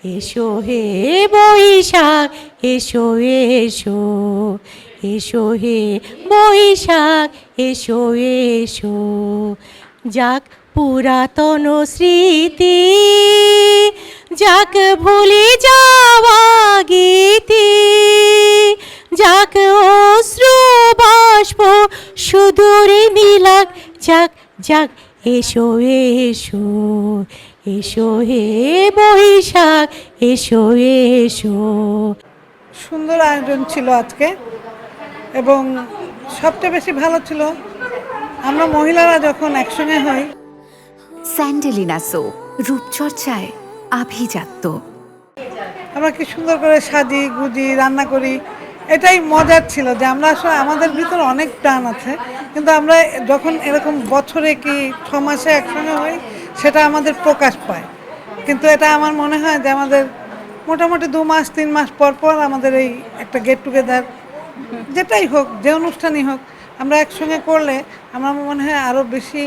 এসো হে বৈশাখ এসো এসো, এসো হে বৈশাখ এসো এসো। যাক পুরাতন স্মৃতি, যাক ভুলে যাওয়া গীতি, যাক অশ্রু বাষ্প সুদূরে নীলাক, যাক যাক এসো এসো, এসো হে বৈশাখ এসো এসো। সুন্দর আয়োজন ছিল আজকে এবং সবচেয়ে বেশি ভালো ছিল আমরা মহিলারা যখন একসঙ্গে হই। স্যান্ডেলিনা সো, রূপচর্চায় আভিজাত্য। আমরা কি সুন্দর করে সাজি গুজি রান্না করি, এটাই মজার ছিল যে আমরা আসলে আমাদের ভিতর অনেক প্রাণ আছে, কিন্তু আমরা যখন এরকম বছরে কি 6 মাসে একসঙ্গে হই সেটা আমাদের প্রকাশ পায়। কিন্তু এটা আমার মনে হয় যে আমাদের মোটামুটি 2 মাস 3 মাস পর পর আমাদের এই একটা গেট টুগেদার যেটাই হোক, যে অনুষ্ঠানই হোক, আমরা একসঙ্গে করলে আমার মনে হয় আরও বেশি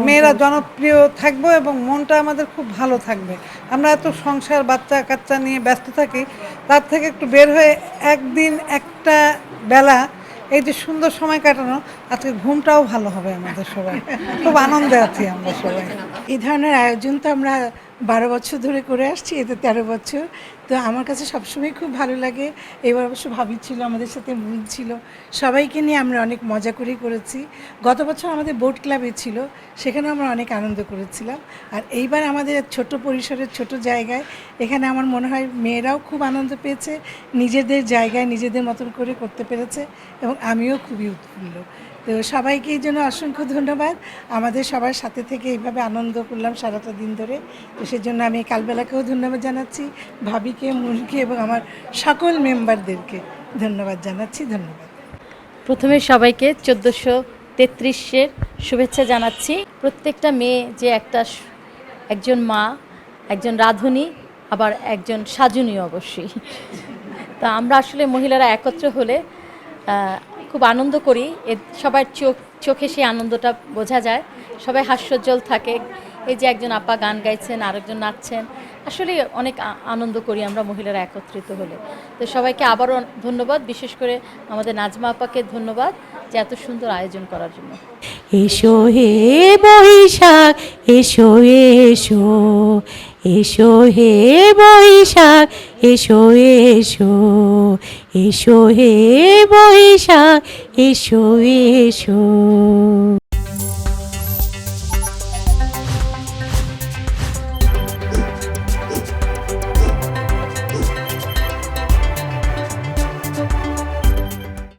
মেয়েরা জনপ্রিয় থাকবো এবং মনটা আমাদের খুব ভালো থাকবে। আমরা এত সংসার বাচ্চা কাচ্চা নিয়ে ব্যস্ত থাকি, তার থেকে একটু বের হয়ে একদিন একটা বেলা এই যে সুন্দর সময় কাটানো, আজকে ঘুমটাও ভালো হবে আমাদের সবাই। খুব আনন্দে আছি আমরা সবাই। এই ধরনের আয়োজন তো আমরা 12 বছর ধরে করে আসছি, এতে 13 বছর। তো আমার কাছে সবসময় খুব ভালো লাগে। এবার অবশ্য ভাবি ছিল, আমাদের সাথে মুন ছিল, সবাইকে নিয়ে আমরা অনেক মজা করেই করেছি। গত বছর আমাদের বোট ক্লাবে ছিল, সেখানে আমরা অনেক আনন্দ করেছিলাম। আর এইবার আমাদের ছোট পরিসরের ছোট জায়গায়, এখানে আমার মনে হয় মেয়েরাও খুব আনন্দ পেয়েছে, নিজেদের জায়গায় নিজেদের মতন করে করতে পেরেছে এবং আমিও খুবই উৎফুল্ল। তো সবাইকে এই জন্য অসংখ্য ধন্যবাদ। আমাদের সবার সাথে থেকে এইভাবে আনন্দ করলাম সারাটা দিন ধরে। তো সেজন্য আমি কালবেলাকেও ধন্যবাদ জানাচ্ছি, ভাবিকে, মুনকে এবং আমার সকল মেম্বারদেরকে ধন্যবাদ জানাচ্ছি। ধন্যবাদ। প্রথমে সবাইকে 1433-এর শুভেচ্ছা জানাচ্ছি। প্রত্যেকটা মেয়ে যে একজন মা, একজন রাঁধুনি, আবার একজন সাজুনি অবশ্যই। তা আমরা আসলে মহিলারা একত্র হলে খুব আনন্দ করি। সবার চোখে সেই আনন্দটা বোঝা যায়, সবাই হাস্যোজ্জ্বল থাকে। এই যে একজন আপা গান গাইছেন, আরেকজন নাচছেন, আসলে অনেক আনন্দ করি আমরা মহিলারা একত্রিত হলে। তো সবাইকে আবারও ধন্যবাদ, বিশেষ করে আমাদের নাজমা আপাকে ধন্যবাদ যে এত সুন্দর আয়োজন করার জন্য। এসো হে বৈশাখ এসো এসো, এসো হে বৈশাখ এসো এসো, এসো হে বৈশাখ এসো এসো।